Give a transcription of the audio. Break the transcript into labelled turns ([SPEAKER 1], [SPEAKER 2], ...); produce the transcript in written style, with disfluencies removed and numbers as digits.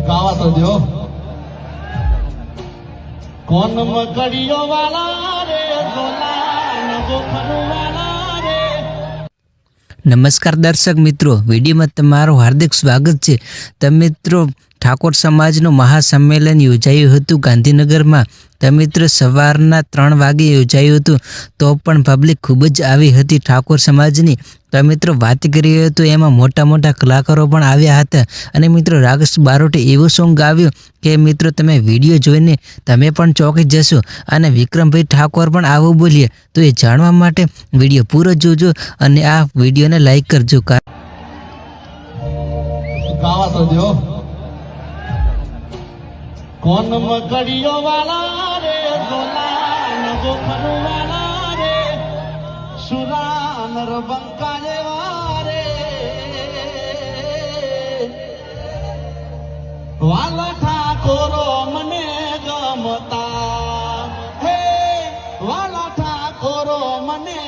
[SPEAKER 1] गावा तो दो कौन मकड़ियों वाला रे सोला गोखरू वाला रे।
[SPEAKER 2] नमस्कार दर्शक मित्रों, विडियो में तमारू हार्दिक स्वागत है। तो मित्रों, ठाकोर समाजનું મહાસંમેલન યોજાયું હતું ગાંધીનગરમાં। તો મિત્રો સવારના 3 વાગે યોજાયું હતું, તો પણ પબ્લિક ખૂબ જ આવી હતી ઠાકોર સમાજની। તો મિત્રો વાત કરીએ તો એમાં મોટા મોટા કલાકારો પણ આવ્યા હતા। અને મિત્રો રાકેશ બારોટે એવું સોંગ ગાવ્યું કે મિત્રો તમે વિડીયો જોઈને તમે પણ ચોંકી જશો। અને વિક્રમભાઈ ઠાકોર પણ આવું બોલ્યા। તો એ જાણવા માટે વિડીયો પૂરો જોજો અને આ વિડીયોને લાઈક કરજો।
[SPEAKER 1] गावा तो दो कौन मकड़ियों वाला रे सोला गोखरू वाला रे सुरानर बंकाले वारे वाला ठाकोरो मने गमता हे वाला ठाकोरो मने